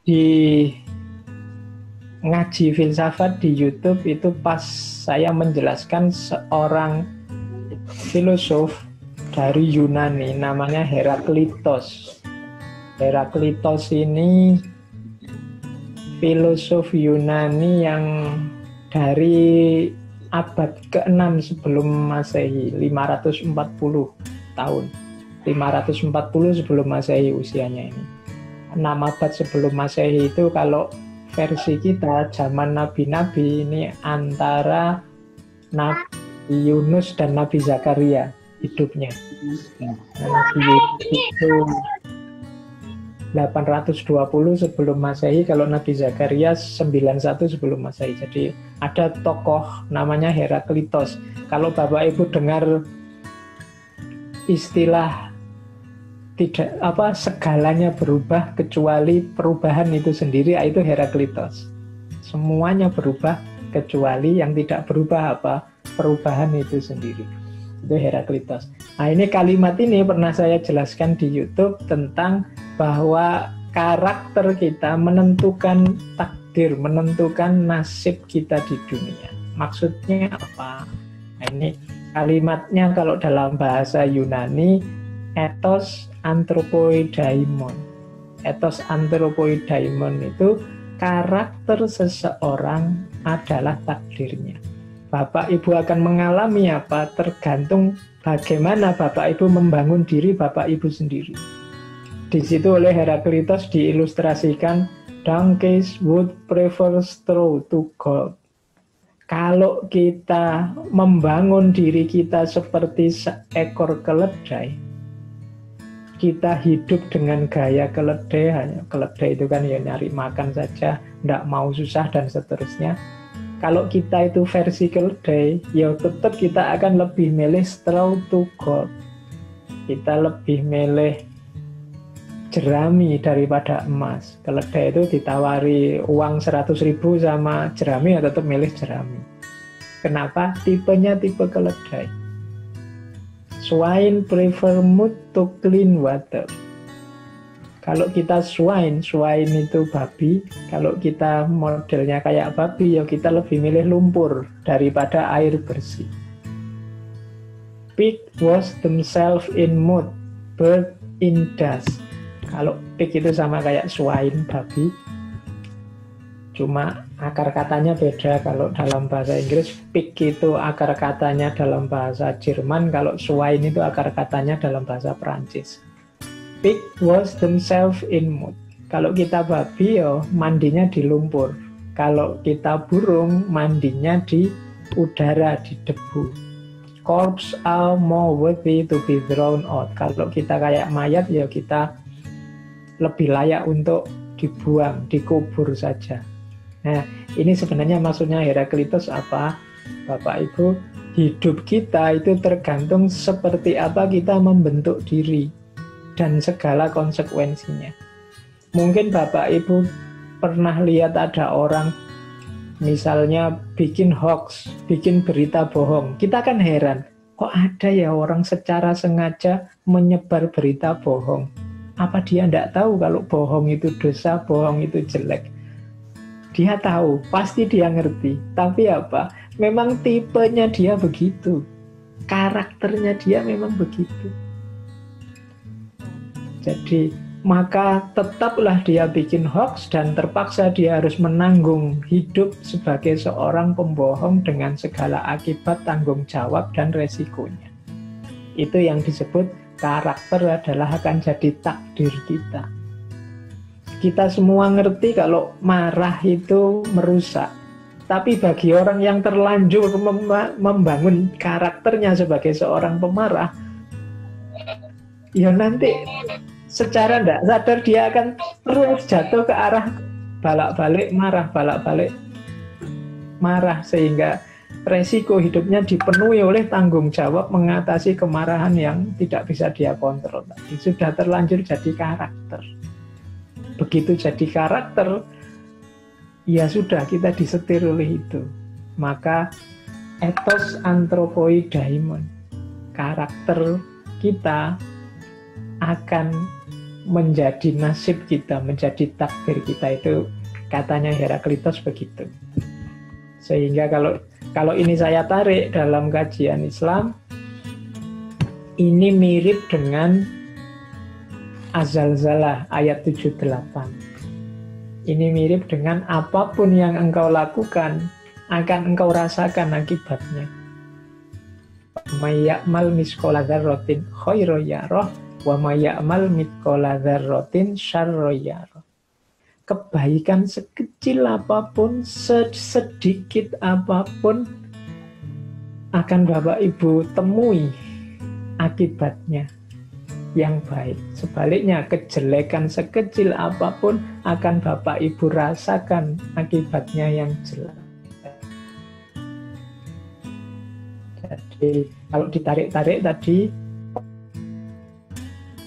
di ngaji filsafat di YouTube itu pas saya menjelaskan seorang filosof dari Yunani namanya Heraklitos. Heraklitos ini filosof Yunani yang dari abad ke-6 sebelum Masehi, 540 tahun. 540 sebelum Masehi usianya ini. 6 abad sebelum Masehi itu kalau versi kita zaman nabi-nabi ini antara Nabi Yunus dan Nabi Zakaria hidupnya. Nabi Yunus itu 820 sebelum Masehi, kalau Nabi Zakaria 91 sebelum Masehi. Jadi ada tokoh namanya Heraklitos. Kalau Bapak Ibu dengar istilah tidak segalanya berubah kecuali perubahan itu sendiri, itu Heraklitos. Semuanya berubah kecuali yang tidak berubah perubahan itu sendiri. Itu Heraklitos. Nah, ini kalimat ini pernah saya jelaskan di YouTube tentang bahwa karakter kita menentukan takdir, menentukan nasib kita di dunia. Maksudnya apa? Nah, ini kalimatnya kalau dalam bahasa Yunani ethos anthropoidaimon. Ethos anthropoidaimon itu karakter seseorang adalah takdirnya. Bapak Ibu akan mengalami apa? Tergantung bagaimana Bapak Ibu membangun diri Bapak Ibu sendiri. Di situ oleh Heraklitos diilustrasikan donkeys would prefer straw to gold. Kalau kita membangun diri kita seperti seekor keledai, kita hidup dengan gaya keledai, keledai itu kan ya nyari makan saja, tidak mau susah dan seterusnya. Kalau kita itu versi keledai, ya tetap kita akan lebih milih straw to gold. Kita lebih milih jerami daripada emas. Keledai itu ditawari uang 100.000 sama jerami, ya tetap milih jerami. Kenapa? Tipenya tipe keledai. Swine prefer mud to clean water. Kalau kita swine itu babi. Kalau kita modelnya kayak babi, ya kita lebih milih lumpur daripada air bersih. Pig wash themselves in mud, bird in dust. Kalau pig itu sama kayak swine, babi. Cuma akar katanya beda. Kalau dalam bahasa Inggris, pig itu akar katanya dalam bahasa Jerman. Kalau swine itu akar katanya dalam bahasa Perancis. Pig wash themselves in mud. Kalau kita babi, ya mandinya di lumpur. Kalau kita burung, mandinya di udara, di debu. Corpses are more worthy to be thrown out. Kalau kita kayak mayat, ya kita lebih layak untuk dibuang, dikubur saja. Nah, ini sebenarnya maksudnya Heraklitos apa? Bapak Ibu, hidup kita itu tergantung seperti apa kita membentuk diri dan segala konsekuensinya. Mungkin Bapak Ibu pernah lihat ada orang misalnya bikin hoax, bikin berita bohong. Kita kan heran, kok ada ya orang secara sengaja menyebar berita bohong? Apa dia tidak tahu kalau bohong itu dosa, bohong itu jelek? Dia tahu, pasti dia ngerti. Tapi apa? Memang tipenya dia begitu. Karakternya dia memang begitu. Jadi, maka tetaplah dia bikin hoax dan terpaksa dia harus menanggung hidup sebagai seorang pembohong dengan segala akibat, tanggung jawab, dan resikonya. Itu yang disebut karakter adalah akan jadi takdir kita. Kita semua ngerti kalau marah itu merusak. Tapi bagi orang yang terlanjur membangun karakternya sebagai seorang pemarah, ya nanti secara tidak sadar dia akan terus jatuh ke arah balak-balik marah, sehingga resiko hidupnya dipenuhi oleh tanggung jawab mengatasi kemarahan yang tidak bisa dia kontrol. Sudah terlanjur jadi karakter. Begitu jadi karakter, ya sudah, kita disetir oleh itu. Maka ethos anthropoidaimon, karakter kita akan menjadi nasib kita, menjadi takdir kita, itu katanya Heraklitos begitu. Sehingga kalau ini saya tarik dalam kajian Islam, ini mirip dengan Az-Zalzalah ayat 78. Ini mirip dengan apapun yang engkau lakukan akan engkau rasakan akibatnya. May ya'mal misqala dzarratin khairan yarah wa may ya'mal misqala dzarratin syarran yarah. Kebaikan sekecil apapun, sedikit apapun, akan Bapak Ibu temui akibatnya yang baik. Sebaliknya, kejelekan sekecil apapun akan Bapak Ibu rasakan akibatnya yang jelek. Jadi kalau ditarik-tarik tadi,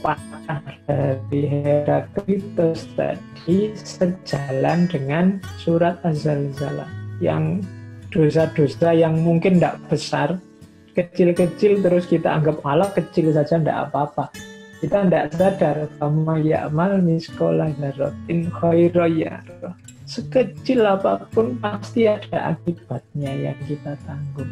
patah dari Heraklitos tadi sejalan dengan surat Az-Zalzalah, yang dosa-dosa yang mungkin tidak besar, kecil-kecil terus kita anggap alah kecil saja tidak apa-apa. Kita tidak sadar, fama ya'mal misqala dzarratin khairan yarah. Sekecil apapun pasti ada akibatnya yang kita tanggung.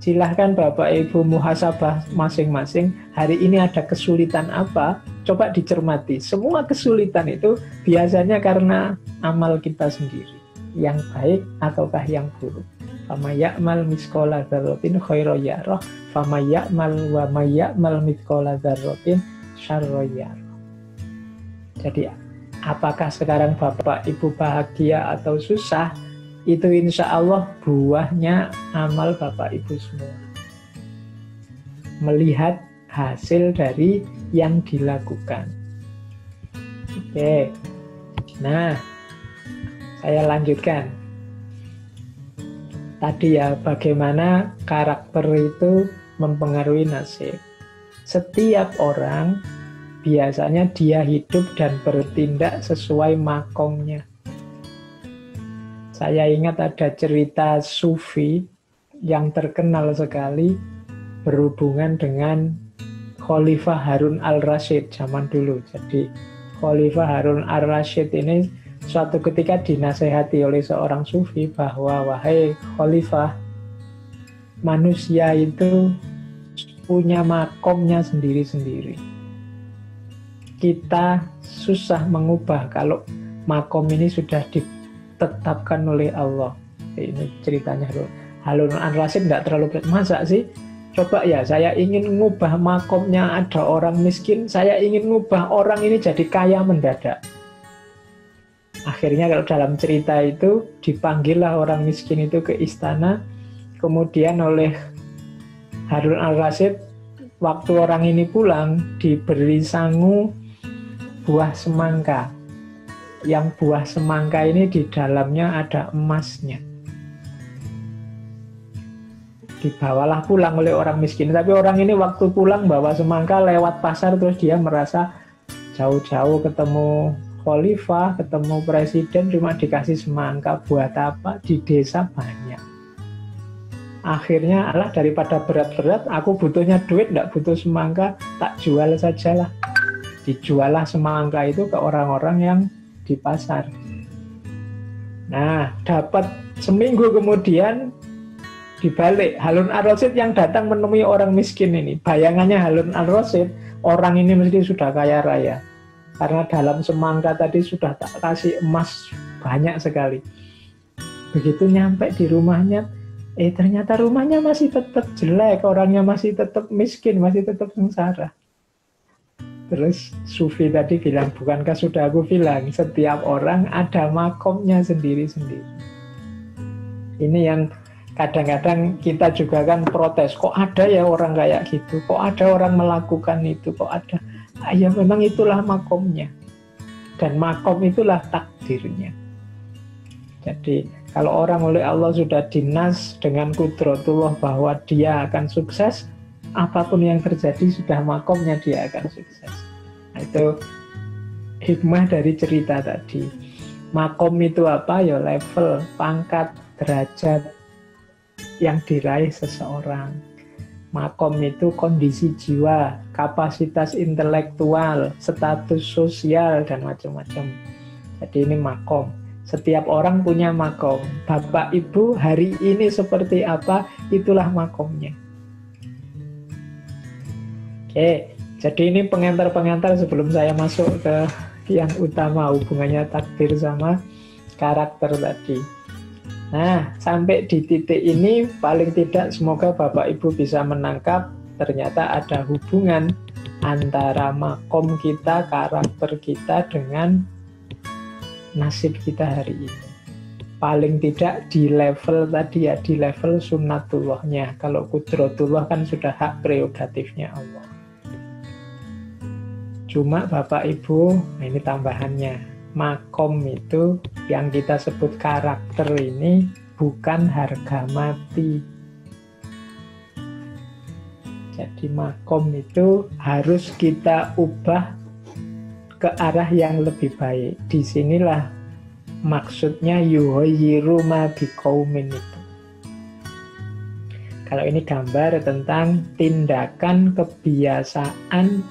Silahkan Bapak Ibu muhasabah masing-masing, hari ini ada kesulitan apa? Coba dicermati. Semua kesulitan itu biasanya karena amal kita sendiri, yang baik ataukah yang buruk. Fama ya'mal misqala dzarratin khairan yarah, fama ya'mal wa may ya'mal misqala dzarratin syarran yarah. Jadi apakah sekarang Bapak Ibu bahagia atau susah? Itu insya Allah buahnya amal Bapak Ibu semua. Melihat hasil dari yang dilakukan. Oke. Nah, saya lanjutkan. Tadi ya, bagaimana karakter itu mempengaruhi nasib. Setiap orang biasanya dia hidup dan bertindak sesuai makomnya. Saya ingat ada cerita Sufi yang terkenal sekali berhubungan dengan Khalifah Harun al-Rasyid zaman dulu. Jadi Khalifah Harun al-Rasyid ini suatu ketika dinasehati oleh seorang Sufi bahwa, wahai Khalifah, manusia itu punya makomnya sendiri-sendiri. Kita susah mengubah kalau makom ini sudah ditetapkan oleh Allah. Ini ceritanya Harun al-Rasyid nggak terlalu masa sih? Coba ya, saya ingin mengubah makomnya ada orang miskin, saya ingin mengubah orang ini jadi kaya mendadak. Akhirnya kalau dalam cerita itu dipanggillah orang miskin itu ke istana, kemudian oleh Harun al-Rasyid, waktu orang ini pulang diberi sangu buah semangka. Yang buah semangka ini di dalamnya ada emasnya. Dibawalah pulang oleh orang miskin. Tapi orang ini waktu pulang bawa semangka lewat pasar, terus dia merasa jauh-jauh ketemu khalifah, ketemu presiden, cuma dikasih semangka. Buat apa? Di desa banyak. Akhirnya, alah daripada berat-berat, aku butuhnya duit, tidak butuh semangka, tak jual sajalah. Dijualah semangka itu ke orang-orang yang di pasar. Nah, dapat seminggu kemudian dibalik, Harun al-Rasyid yang datang menemui orang miskin ini. Bayangannya Harun al-Rasyid, orang ini mesti sudah kaya raya. Karena dalam semangka tadi sudah tak kasih emas banyak sekali. Begitu nyampe di rumahnya, ternyata rumahnya masih tetap jelek, orangnya masih tetap miskin, masih tetap sengsara. Terus Sufi tadi bilang, bukankah sudah aku bilang, setiap orang ada makomnya sendiri-sendiri. Ini yang kadang-kadang kita juga kan protes, kok ada ya orang kayak gitu, kok ada orang melakukan itu, kok ada. Ya memang itulah makomnya. Dan makom itulah takdirnya. Jadi kalau orang oleh Allah sudah dinas dengan kudratullah bahwa dia akan sukses, apapun yang terjadi sudah makomnya dia akan sukses. Nah, itu hikmah dari cerita tadi. Makom itu apa? Ya level, pangkat, derajat yang diraih seseorang. Makom itu kondisi jiwa, kapasitas intelektual, status sosial, dan macam-macam. Jadi ini makom. Setiap orang punya makom. Bapak Ibu hari ini seperti apa, itulah makomnya. Oke, jadi ini pengantar-pengantar sebelum saya masuk ke yang utama, hubungannya takdir sama karakter tadi. Nah, sampai di titik ini paling tidak semoga Bapak Ibu bisa menangkap ternyata ada hubungan antara makom kita, karakter kita dengan nasib kita hari ini. Paling tidak di level tadi ya, di level sunnatullahnya. Kalau qudratullah kan sudah hak prerogatifnya Allah. Cuma Bapak Ibu, nah ini tambahannya. Makom itu yang kita sebut karakter ini bukan harga mati. Jadi makom itu harus kita ubah ke arah yang lebih baik. Disinilah maksudnya yuhoyiru ma biqaumin itu. Kalau ini gambar tentang tindakan, kebiasaan,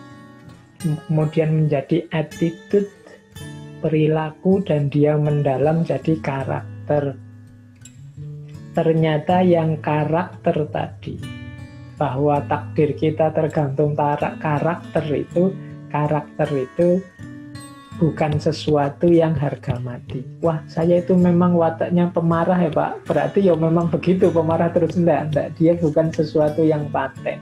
kemudian menjadi attitude, perilaku, dan dia mendalam jadi karakter. Ternyata yang karakter tadi, bahwa takdir kita tergantung karakter itu bukan sesuatu yang harga mati. Wah, saya itu memang wataknya pemarah ya Pak, berarti ya memang begitu, pemarah terus. Enggak, dia bukan sesuatu yang paten.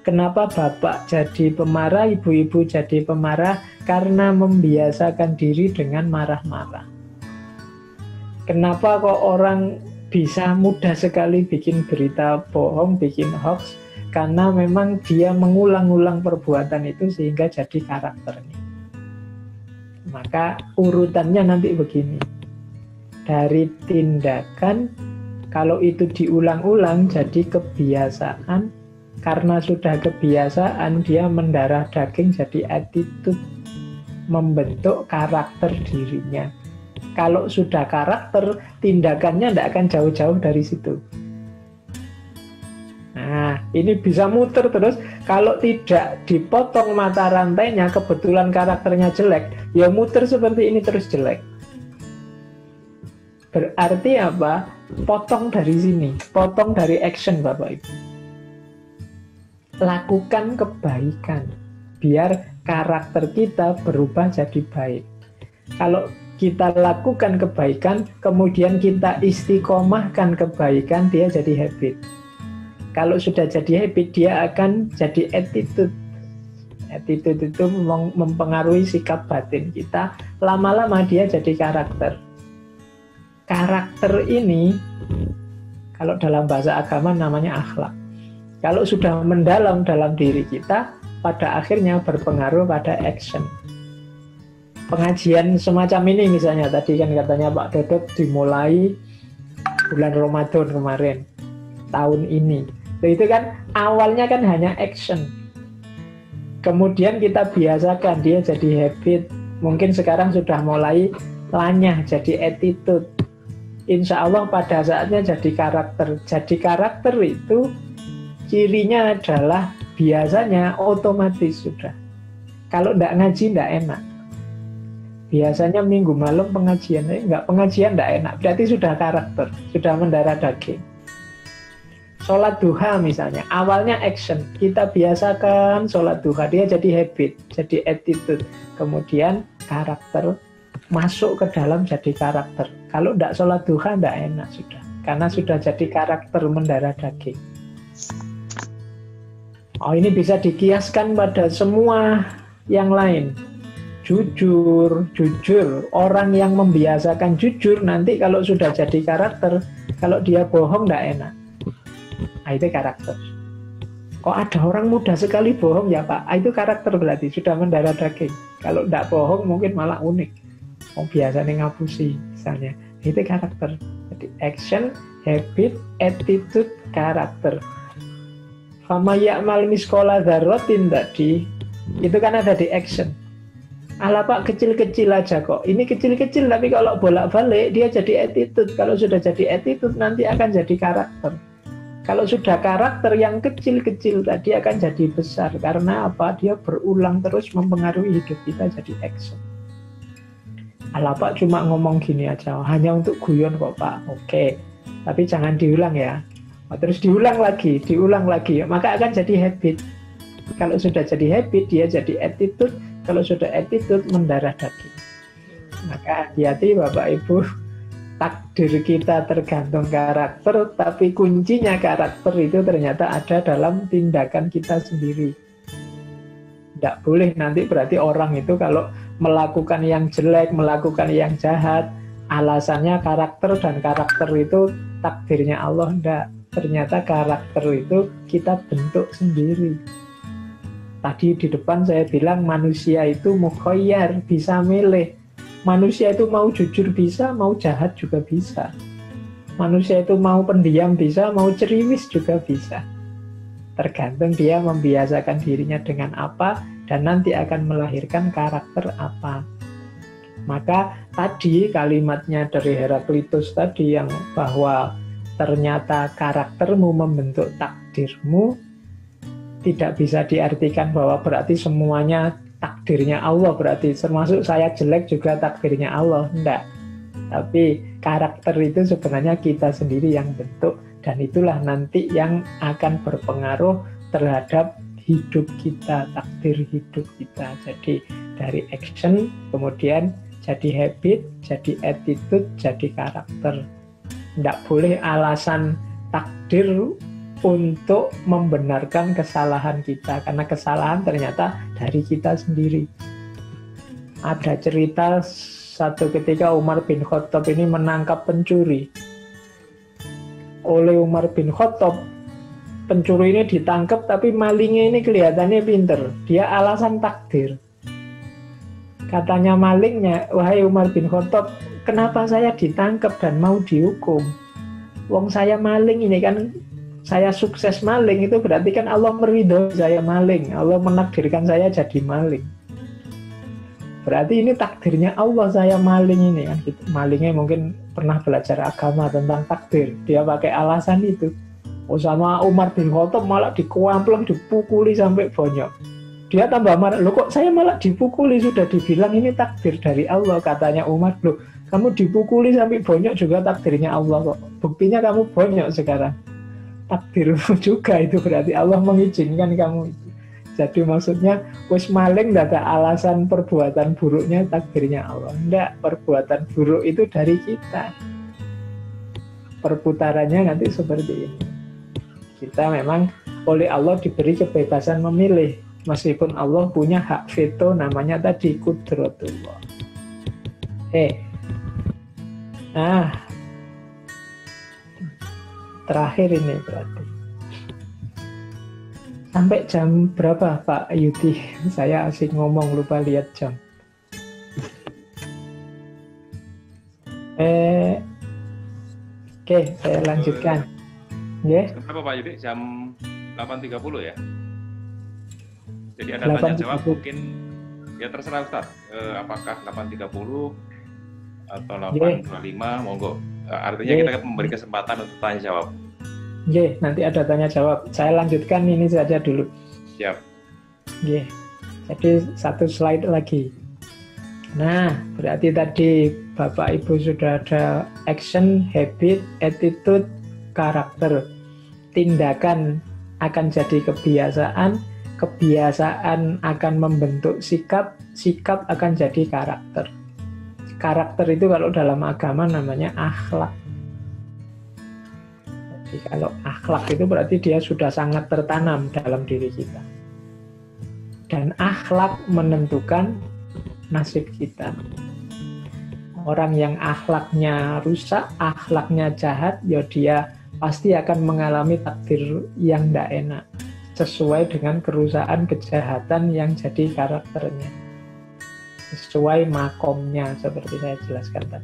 Kenapa bapak jadi pemarah, ibu-ibu jadi pemarah? Karena membiasakan diri dengan marah-marah. Kenapa kok orang bisa mudah sekali bikin berita bohong, bikin hoax? Karena memang dia mengulang-ulang perbuatan itu sehingga jadi karakternya. Maka urutannya nanti begini. Dari tindakan, kalau itu diulang-ulang jadi kebiasaan. Karena sudah kebiasaan, dia mendarah daging jadi attitude, membentuk karakter dirinya. Kalau sudah karakter, tindakannya tidak akan jauh-jauh dari situ. Nah, ini bisa muter terus. Kalau tidak dipotong mata rantainya, kebetulan karakternya jelek, ya muter seperti ini terus jelek. Berarti apa? Potong dari sini, potong dari action Bapak Ibu. Lakukan kebaikan biar karakter kita berubah jadi baik. Kalau kita lakukan kebaikan, kemudian kita istiqomahkan kebaikan, dia jadi habit. Kalau sudah jadi habit, dia akan jadi attitude. Attitude itu mempengaruhi sikap batin kita. Lama-lama dia jadi karakter. Karakter ini, kalau dalam bahasa agama namanya akhlak. Kalau sudah mendalam dalam diri kita, pada akhirnya berpengaruh pada action. Pengajian semacam ini misalnya, tadi kan katanya Pak Dodot dimulai bulan Ramadan kemarin, tahun ini. Itu kan awalnya kan hanya action. Kemudian kita biasakan, dia jadi habit. Mungkin sekarang sudah mulai lanyah, jadi attitude. Insya Allah pada saatnya jadi karakter. Jadi karakter itu cirinya adalah biasanya otomatis sudah. Kalau tidak ngaji tidak enak. Biasanya minggu malam pengajian, enggak pengajian tidak enak. Berarti sudah karakter, sudah mendarah daging. Sholat duha misalnya, awalnya action. Kita biasakan sholat duha, dia jadi habit, jadi attitude. Kemudian karakter masuk ke dalam jadi karakter. Kalau tidak sholat duha tidak enak sudah. Karena sudah jadi karakter mendarah daging. Oh, ini bisa dikiaskan pada semua yang lain. Jujur. Orang yang membiasakan jujur, nanti kalau sudah jadi karakter, kalau dia bohong tidak enak. Nah, itu karakter. Kok ada orang mudah sekali bohong ya Pak? Itu karakter berarti, sudah mendarah daging. Kalau tidak bohong mungkin malah unik. Oh, biasanya ngapusi misalnya. Itu karakter. Jadi action, habit, attitude, karakter. Fama ya'mal miskola dzarratin tadi, itu kan ada di action. Alah Pak, kecil-kecil aja kok. Ini kecil-kecil, tapi kalau bolak-balik dia jadi attitude. Kalau sudah jadi attitude nanti akan jadi karakter. Kalau sudah karakter yang kecil-kecil tadi akan jadi besar. Karena apa? Dia berulang terus mempengaruhi hidup kita jadi action. Alah Pak cuma ngomong gini aja, hanya untuk guyon kok Pak. Oke, tapi jangan diulang ya. Terus diulang lagi. Maka akan jadi habit. Kalau sudah jadi habit, dia jadi attitude. Kalau sudah attitude, mendarah daging. Maka hati-hati Bapak Ibu. Takdir kita tergantung karakter, tapi kuncinya karakter itu ternyata ada dalam tindakan kita sendiri. Tidak boleh nanti berarti orang itu kalau melakukan yang jelek, melakukan yang jahat, alasannya karakter, dan karakter itu takdirnya Allah. Tidak. Ternyata karakter itu kita bentuk sendiri. Tadi di depan saya bilang manusia itu mukhayyar, bisa milih. Manusia itu mau jujur bisa, mau jahat juga bisa. Manusia itu mau pendiam bisa, mau ceriwis juga bisa. Tergantung dia membiasakan dirinya dengan apa, dan nanti akan melahirkan karakter apa. Maka tadi kalimatnya dari Heraklitus tadi yang bahwa ternyata karaktermu membentuk takdirmu, tidak bisa diartikan bahwa berarti semuanya takdirnya Allah, berarti termasuk saya jelek juga takdirnya Allah. Enggak. Tapi karakter itu sebenarnya kita sendiri yang bentuk, dan itulah nanti yang akan berpengaruh terhadap hidup kita, takdir hidup kita. Jadi dari action kemudian jadi habit, jadi attitude, jadi karakter. Enggak boleh alasan takdir untuk membenarkan kesalahan kita, karena kesalahan ternyata dari kita sendiri. Ada cerita satu ketika Umar bin Khattab ini menangkap pencuri. Oleh Umar bin Khattab, pencuri ini ditangkap, tapi malingnya ini kelihatannya pinter. Dia alasan takdir. Katanya malingnya, wahai Umar bin Khattab, kenapa saya ditangkap dan mau dihukum? Wong saya maling ini kan, saya sukses maling, itu berarti kan Allah meridhoi saya maling. Allah menakdirkan saya jadi maling. Berarti ini takdirnya Allah saya maling ini kan. Malingnya mungkin pernah belajar agama tentang takdir. Dia pakai alasan itu. Oh, sama Umar bin Khattab malah dikuampleng, dipukuli sampai bonyok. Dia tambah marah, loh kok saya malah dipukuli, sudah dibilang ini takdir dari Allah. Katanya Umar, loh kamu dipukuli sampai bonyok juga takdirnya Allah kok. Buktinya kamu bonyok sekarang. Takdirmu juga itu, berarti Allah mengizinkan kamu itu. Jadi maksudnya wis maling tidak ada alasan perbuatan buruknya takdirnya Allah. Tidak, perbuatan buruk itu dari kita. Perputarannya nanti seperti ini. Kita memang oleh Allah diberi kebebasan memilih, meskipun Allah punya hak veto, namanya tadi qudratullah. Terakhir ini berarti. Sampai jam berapa Pak Yudi? Saya asik ngomong, lupa lihat jam. Oke, saya lanjutkan. Berapa Pak Yudi? Jam 8.30 ya? Jadi ada tanya jawab mungkin, ya terserah Ustaz. Apakah 8.30 atau 8.25, monggo. Artinya kita memberi kesempatan untuk tanya jawab. Nanti ada tanya jawab. Saya lanjutkan ini saja dulu. Siap. Jadi satu slide lagi. Nah, berarti tadi Bapak Ibu sudah ada action, habit, attitude, karakter. Tindakan akan jadi kebiasaan, kebiasaan akan membentuk sikap, sikap akan jadi karakter. Karakter itu kalau dalam agama namanya akhlak. Jadi kalau akhlak itu berarti dia sudah sangat tertanam dalam diri kita. Dan akhlak menentukan nasib kita. Orang yang akhlaknya rusak, akhlaknya jahat, ya dia pasti akan mengalami takdir yang tidak enak. Sesuai dengan kerusakan, kejahatan yang jadi karakternya. Sesuai makomnya seperti saya jelaskan tadi.